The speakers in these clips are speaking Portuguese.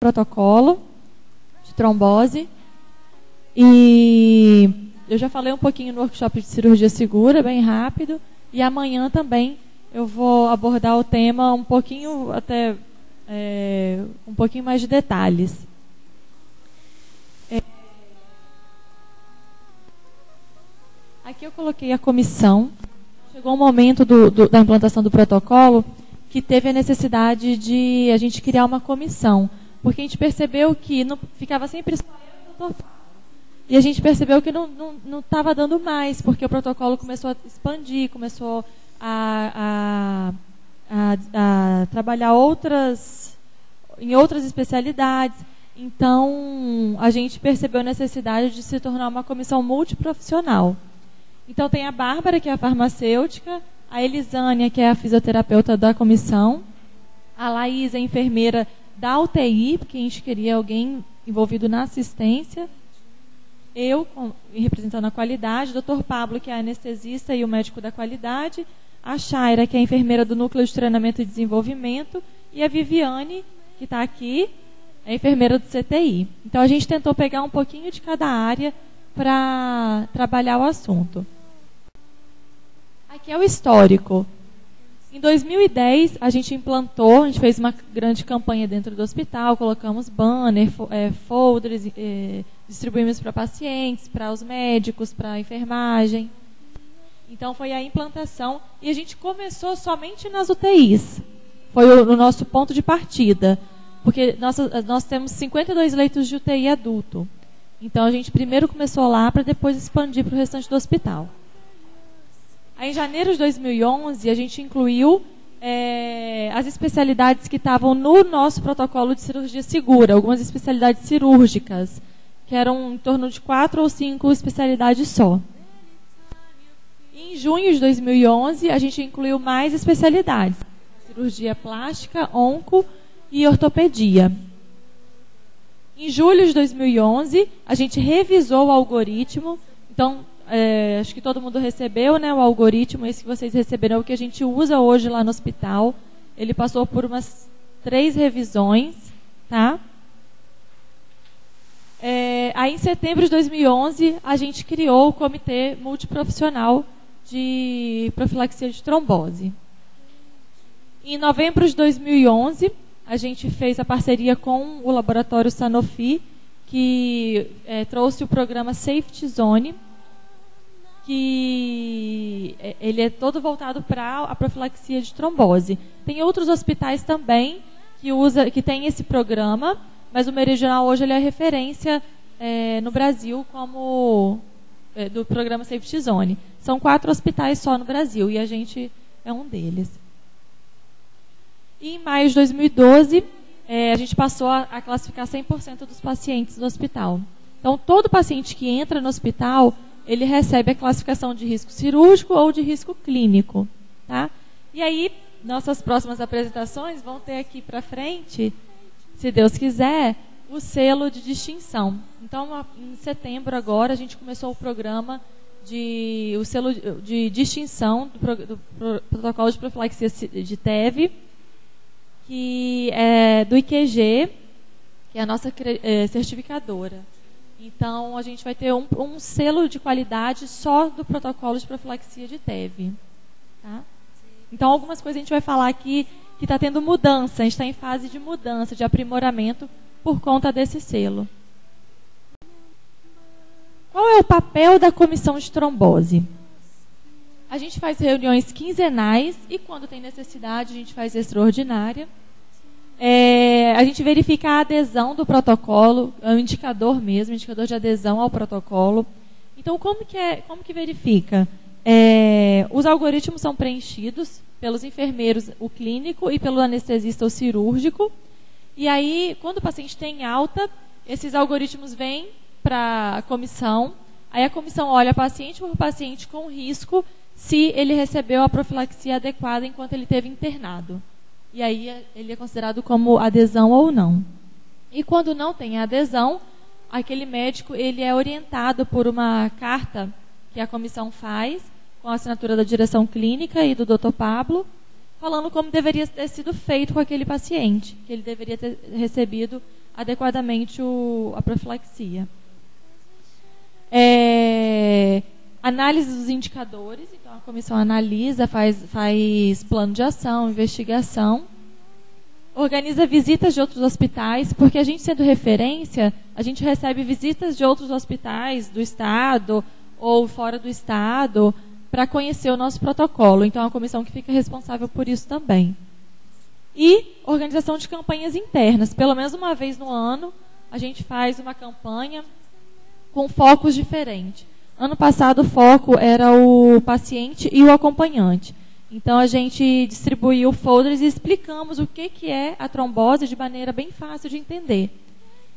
protocolo de trombose. E eu já falei um pouquinho no workshop de cirurgia segura, bem rápido. E amanhã também eu vou abordar o tema um pouquinho, um pouquinho mais de detalhes. Aqui eu coloquei a comissão. Chegou um momento da implantação do protocolo que teve a necessidade de a gente criar uma comissão, porque a gente percebeu que não ficava sempre só eu e o doutor Fábio. E a gente percebeu que não estava dando mais, porque o protocolo começou a expandir, começou a trabalhar em outras especialidades. Então, a gente percebeu a necessidade de se tornar uma comissão multiprofissional. Então, tem a Bárbara, que é a farmacêutica, a Elisânia, que é a fisioterapeuta da comissão, a Laís, a enfermeira da UTI, porque a gente queria alguém envolvido na assistência, eu, representando a qualidade, o Dr. Pablo, que é anestesista e o médico da qualidade, a Shaira, que é a enfermeira do Núcleo de Treinamento e Desenvolvimento, e a Viviane, que está aqui, é a enfermeira do CTI. Então, a gente tentou pegar um pouquinho de cada área para trabalhar o assunto. Aqui é o histórico. Em 2010, a gente fez uma grande campanha dentro do hospital, colocamos banner, folders, distribuímos para pacientes, para os médicos, para a enfermagem. Então, foi a implantação. E a gente começou somente nas UTIs. Foi o nosso ponto de partida. Porque nós temos 52 leitos de UTI adulto. Então, a gente primeiro começou lá para depois expandir para o restante do hospital. Aí, em janeiro de 2011, a gente incluiu as especialidades que estavam no nosso protocolo de cirurgia segura, algumas especialidades cirúrgicas, que eram em torno de 4 ou 5 especialidades só. E em junho de 2011, a gente incluiu mais especialidades: cirurgia plástica, onco e ortopedia. Em julho de 2011, a gente revisou o algoritmo. Então, acho que todo mundo recebeu, né, o algoritmo. Esse que vocês receberam é o que a gente usa hoje lá no hospital. Ele passou por umas 3 revisões. Tá? Aí, em setembro de 2011, a gente criou o Comitê Multiprofissional de Profilaxia de Trombose. Em novembro de 2011... a gente fez a parceria com o laboratório Sanofi, que trouxe o programa Safety Zone, que ele é todo voltado para a profilaxia de trombose. Tem outros hospitais também que tem esse programa, mas o Meridional hoje ele é referência no Brasil do programa Safety Zone. São 4 hospitais só no Brasil e a gente é um deles. E em maio de 2012, a gente passou a classificar 100% dos pacientes do hospital. Então, todo paciente que entra no hospital, ele recebe a classificação de risco cirúrgico ou de risco clínico. Tá? E aí, nossas próximas apresentações vão ter aqui para frente, se Deus quiser, o selo de distinção. Então, em setembro agora, a gente começou o programa o selo de distinção do protocolo de profilaxia de TEV, que é do IQG, que é a nossa certificadora. Então, a gente vai ter um selo de qualidade só do protocolo de profilaxia de TEV. Tá? Então, algumas coisas a gente vai falar aqui que está tendo mudança, a gente está em fase de mudança, de aprimoramento, por conta desse selo. Qual é o papel da comissão de trombose? A gente faz reuniões quinzenais e, quando tem necessidade, a gente faz extraordinária. A gente verifica a adesão do protocolo, é um indicador mesmo, indicador de adesão ao protocolo. Então, como que verifica? Os algoritmos são preenchidos pelos enfermeiros, o clínico, e pelo anestesista, o cirúrgico. E aí, quando o paciente tem alta, esses algoritmos vêm para a comissão. Aí a comissão olha paciente por paciente com risco, se ele recebeu a profilaxia adequada enquanto ele esteve internado. E aí ele é considerado como adesão ou não. E quando não tem adesão, aquele médico ele é orientado por uma carta que a comissão faz, com a assinatura da direção clínica e do Dr. Pablo, falando como deveria ter sido feito com aquele paciente, que ele deveria ter recebido adequadamente a profilaxia. Análise dos indicadores, então a comissão analisa, faz plano de ação, investigação, organiza visitas de outros hospitais, porque a gente sendo referência, a gente recebe visitas de outros hospitais do estado ou fora do estado para conhecer o nosso protocolo. Então é uma comissão que fica responsável por isso também. E organização de campanhas internas. Pelo menos uma vez no ano, a gente faz uma campanha com focos diferentes. Ano passado o foco era o paciente e o acompanhante. Então a gente distribuiu folders e explicamos o que é a trombose de maneira bem fácil de entender.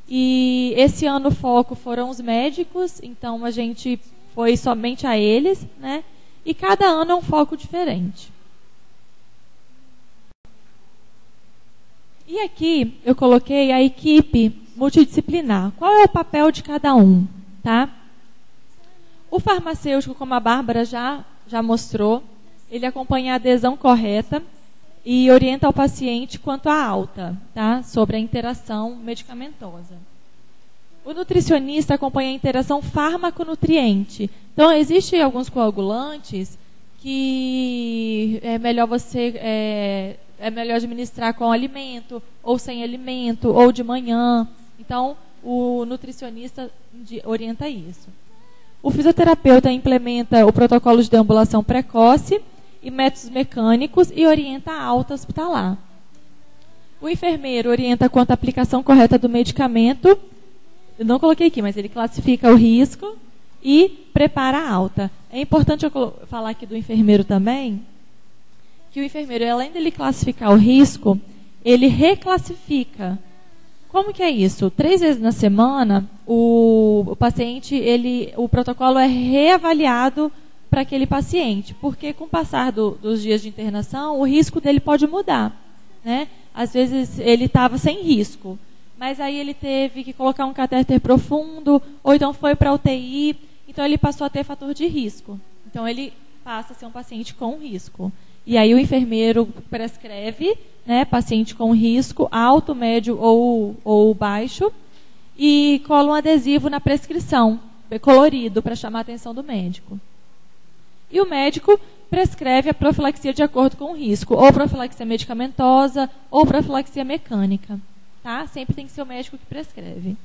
E esse ano o foco foram os médicos, então a gente foi somente a eles, né? E cada ano é um foco diferente. E aqui eu coloquei a equipe multidisciplinar. Qual é o papel de cada um, tá? O farmacêutico, como a Bárbara já mostrou, ele acompanha a adesão correta e orienta o paciente quanto à alta, tá? Sobre a interação medicamentosa. O nutricionista acompanha a interação fármaco-nutriente. Então, existem alguns coagulantes que é melhor administrar com alimento, ou sem alimento, ou de manhã. Então, o nutricionista orienta isso. O fisioterapeuta implementa o protocolo de deambulação precoce e métodos mecânicos e orienta a alta hospitalar. O enfermeiro orienta quanto à aplicação correta do medicamento. Eu não coloquei aqui, mas ele classifica o risco e prepara a alta. É importante eu falar aqui do enfermeiro também, que o enfermeiro, além dele classificar o risco, ele reclassifica. Como que é isso? 3 vezes na semana, o paciente, o protocolo é reavaliado para aquele paciente, porque com o passar dos dias de internação, o risco dele pode mudar, né? Às vezes ele estava sem risco, mas aí ele teve que colocar um catéter profundo, ou então foi para a UTI, então ele passou a ter fator de risco. Então ele passa a ser um paciente com risco. E aí o enfermeiro prescreve, né, paciente com risco, alto, médio ou baixo, e cola um adesivo na prescrição, colorido, para chamar a atenção do médico. E o médico prescreve a profilaxia de acordo com o risco, ou profilaxia medicamentosa, ou profilaxia mecânica. Tá? Sempre tem que ser o médico que prescreve.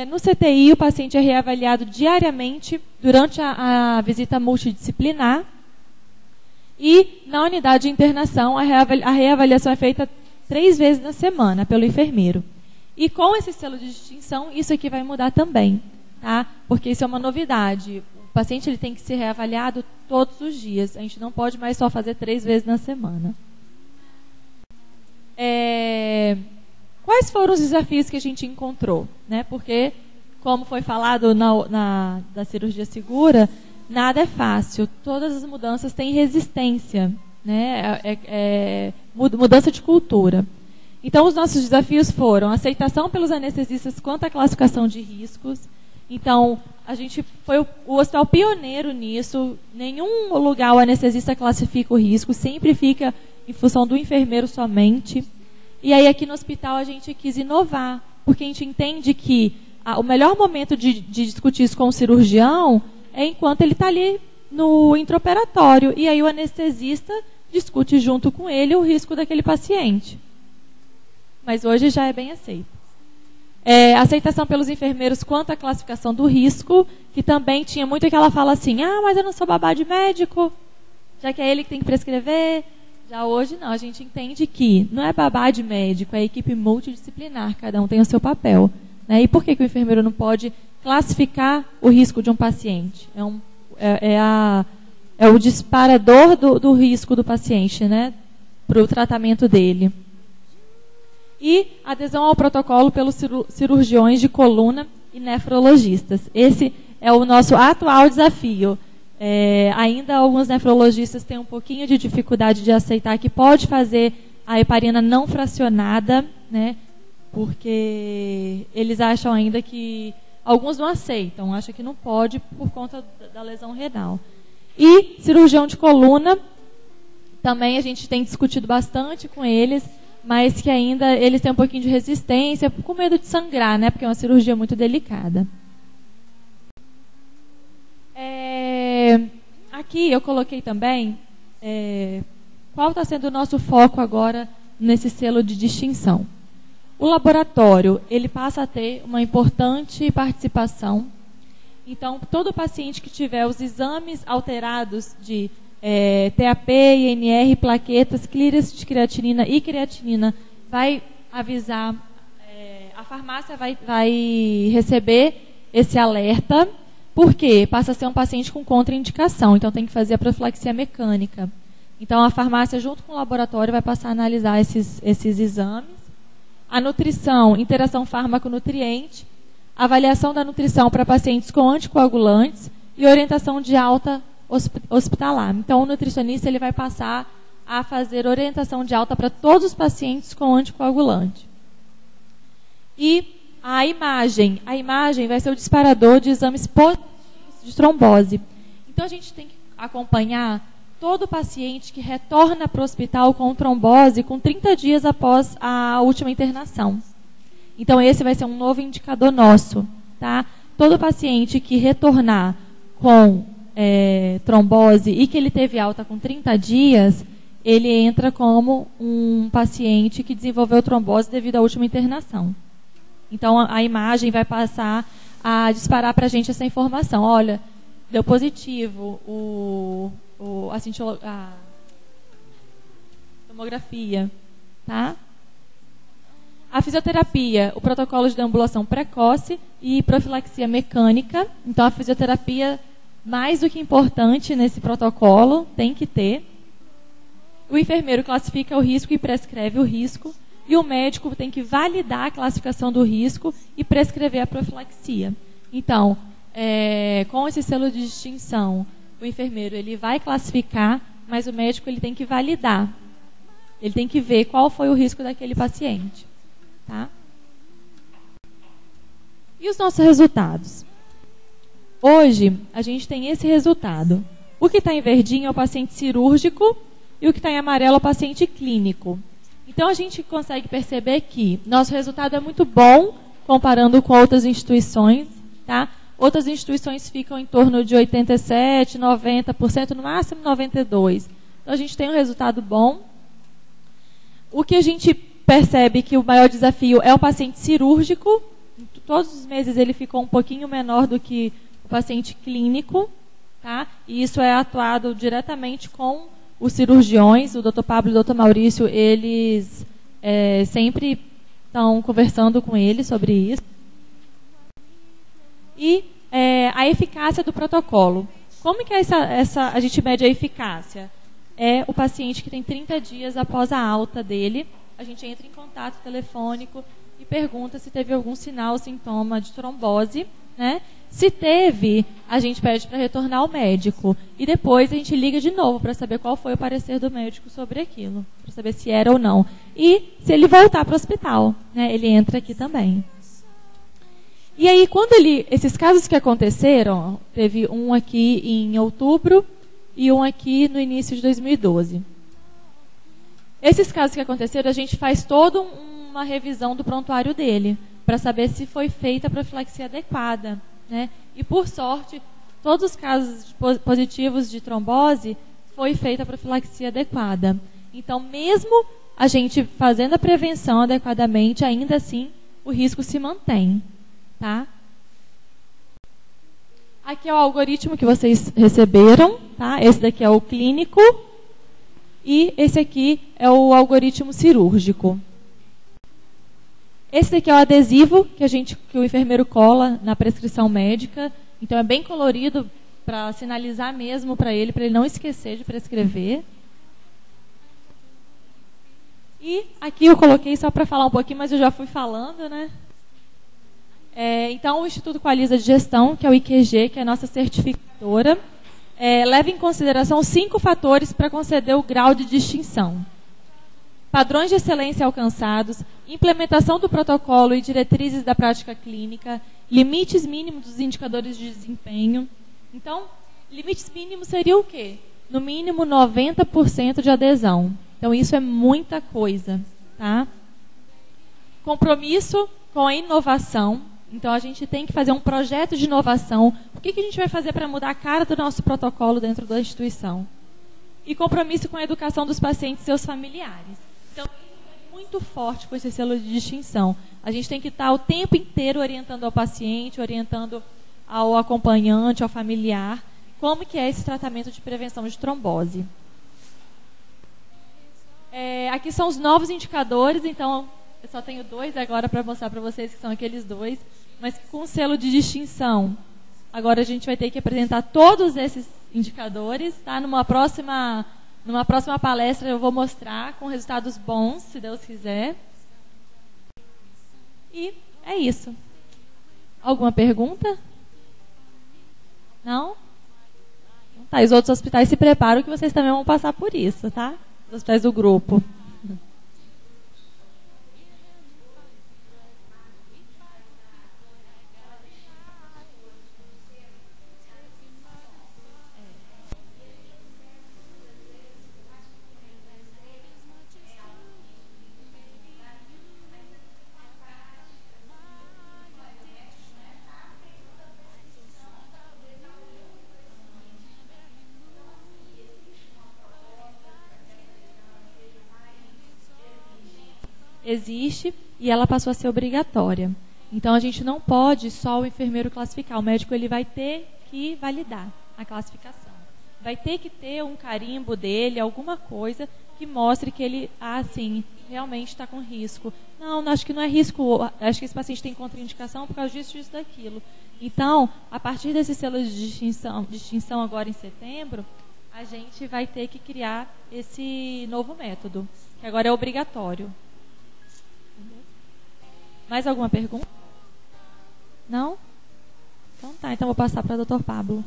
No CTI, o paciente é reavaliado diariamente durante a visita multidisciplinar. E na unidade de internação, a reavaliação é feita 3 vezes na semana pelo enfermeiro. E com esse selo de distinção, isso aqui vai mudar também, tá? Porque isso é uma novidade. O paciente ele tem que ser reavaliado todos os dias. A gente não pode mais só fazer 3 vezes na semana. Quais foram os desafios que a gente encontrou? Né? Porque, como foi falado da cirurgia segura, nada é fácil. Todas as mudanças têm resistência, né? Mudança de cultura. Então, os nossos desafios foram a aceitação pelos anestesistas quanto à classificação de riscos. Então, a gente foi o hospital pioneiro nisso. Nenhum lugar o anestesista classifica o risco, sempre fica em função do enfermeiro somente. E aí, aqui no hospital, a gente quis inovar, porque a gente entende que o melhor momento de discutir isso com o cirurgião é enquanto ele está ali no intraoperatório. E aí o anestesista discute junto com ele o risco daquele paciente. Mas hoje já é bem aceito. Aceitação pelos enfermeiros quanto à classificação do risco, que também tinha muito aquela fala assim, mas eu não sou babá de médico, já que é ele que tem que prescrever. Já hoje não, a gente entende que não é babá de médico, é equipe multidisciplinar, cada um tem o seu papel. Né? E por que o enfermeiro não pode classificar o risco de um paciente? É o disparador do risco do paciente, né? Para o tratamento dele. E adesão ao protocolo pelos cirurgiões de coluna e nefrologistas. Esse é o nosso atual desafio. Ainda alguns nefrologistas têm um pouquinho de dificuldade de aceitar que pode fazer a heparina não fracionada, né? Porque eles acham ainda que... Alguns não aceitam, acham que não pode por conta da lesão renal. E cirurgião de coluna, também a gente tem discutido bastante com eles mas que ainda eles têm um pouquinho de resistência, com medo de sangrar, né? Porque é uma cirurgia muito delicada. Aqui eu coloquei também qual está sendo o nosso foco agora nesse selo de distinção. O laboratório, ele passa a ter uma importante participação. Então, todo paciente que tiver os exames alterados de TAP, INR, plaquetas, clearance de creatinina e creatinina, vai avisar, a farmácia vai receber esse alerta, porque passa a ser um paciente com contraindicação, então tem que fazer a profilaxia mecânica. Então, a farmácia, junto com o laboratório, vai passar a analisar esses exames. A nutrição, interação fármaco-nutriente, avaliação da nutrição para pacientes com anticoagulantes e orientação de alta hospitalar. Então, o nutricionista ele vai passar a fazer orientação de alta para todos os pacientes com anticoagulante. E a imagem vai ser o disparador de exames positivos de trombose. Então, a gente tem que acompanhar todo paciente que retorna para o hospital com trombose com 30 dias após a última internação. Então, esse vai ser um novo indicador nosso. Tá? Todo paciente que retornar com trombose e que ele teve alta com 30 dias, ele entra como um paciente que desenvolveu trombose devido à última internação. Então, a imagem vai passar a disparar para a gente essa informação. Olha, deu positivo a tomografia, tá? A fisioterapia, o protocolo de deambulação precoce e profilaxia mecânica. Então, a fisioterapia, mais do que importante nesse protocolo, tem que ter. O enfermeiro classifica o risco e prescreve o risco. E o médico tem que validar a classificação do risco e prescrever a profilaxia. Então, com esse selo de distinção, o enfermeiro ele vai classificar, mas o médico ele tem que validar. Ele tem que ver qual foi o risco daquele paciente. Tá? E os nossos resultados? Hoje, a gente tem esse resultado. O que está em verdinho é o paciente cirúrgico e o que está em amarelo é o paciente clínico. Então, a gente consegue perceber que nosso resultado é muito bom comparando com outras instituições. Tá? Outras instituições ficam em torno de 87%, 90%, no máximo 92%. Então, a gente tem um resultado bom. O que a gente percebe que o maior desafio é o paciente cirúrgico. Todos os meses ele ficou um pouquinho menor do que o paciente clínico. Tá? E isso é atuado diretamente com os cirurgiões, o Dr. Pablo e o Dr. Maurício, eles sempre estão conversando com ele sobre isso. E a eficácia do protocolo. Como que a gente mede a eficácia? É o paciente que tem 30 dias após a alta dele, a gente entra em contato telefônico e pergunta se teve algum sinal, sintoma de trombose, né? Se teve, a gente pede para retornar ao médico. E depois a gente liga de novo para saber qual foi o parecer do médico sobre aquilo. Para saber se era ou não. E se ele voltar para o hospital, né, ele entra aqui também. E aí, quando esses casos que aconteceram, teve um aqui em outubro e um aqui no início de 2012. Esses casos que aconteceram, a gente faz toda uma revisão do prontuário dele, para saber se foi feita a profilaxia adequada. Né? E, por sorte, todos os casos positivos de trombose foi feita a profilaxia adequada. Então, mesmo a gente fazendo a prevenção adequadamente, ainda assim, o risco se mantém. Tá? Aqui é o algoritmo que vocês receberam. Tá? Esse daqui é o clínico. E esse aqui é o algoritmo cirúrgico. Esse daqui é o adesivo que o enfermeiro cola na prescrição médica. Então, é bem colorido para sinalizar mesmo para ele não esquecer de prescrever. E aqui eu coloquei só para falar um pouquinho, mas eu já fui falando, né? Então, o Instituto Qualiza de Gestão, que é o IQG, que é a nossa certificadora, leva em consideração 5 fatores para conceder o grau de distinção. Padrões de excelência alcançados, implementação do protocolo e diretrizes da prática clínica, limites mínimos dos indicadores de desempenho. Então, limites mínimos seria o quê? No mínimo 90% de adesão. Então, isso é muita coisa. tá? Compromisso com a inovação. Então, a gente tem que fazer um projeto de inovação. O que a gente vai fazer para mudar a cara do nosso protocolo dentro da instituição? E compromisso com a educação dos pacientes e seus familiares. Então, isso é muito forte com esse selo de distinção. A gente tem que estar o tempo inteiro orientando ao paciente, orientando ao acompanhante, ao familiar, como que é esse tratamento de prevenção de trombose. Aqui são os novos indicadores, então eu só tenho 2 agora para mostrar para vocês que são aqueles 2, mas com selo de distinção. Agora a gente vai ter que apresentar todos esses indicadores, tá? Numa próxima palestra eu vou mostrar com resultados bons, se Deus quiser. E é isso. Alguma pergunta? Não? Tá, os outros hospitais se preparam que vocês também vão passar por isso, tá? Os hospitais do grupo. Existe e ela passou a ser obrigatória. Então, a gente não pode só o enfermeiro classificar. O médico ele vai ter que validar a classificação. Vai ter que ter um carimbo dele, alguma coisa que mostre que ele, sim, realmente está com risco. Não, acho que não é risco. Acho que esse paciente tem contraindicação por causa disso, disso, daquilo. Então, a partir desse selo de distinção agora em setembro, a gente vai ter que criar esse novo método, que agora é obrigatório. Mais alguma pergunta? Não? Então tá, então vou passar para o Dr. Pablo.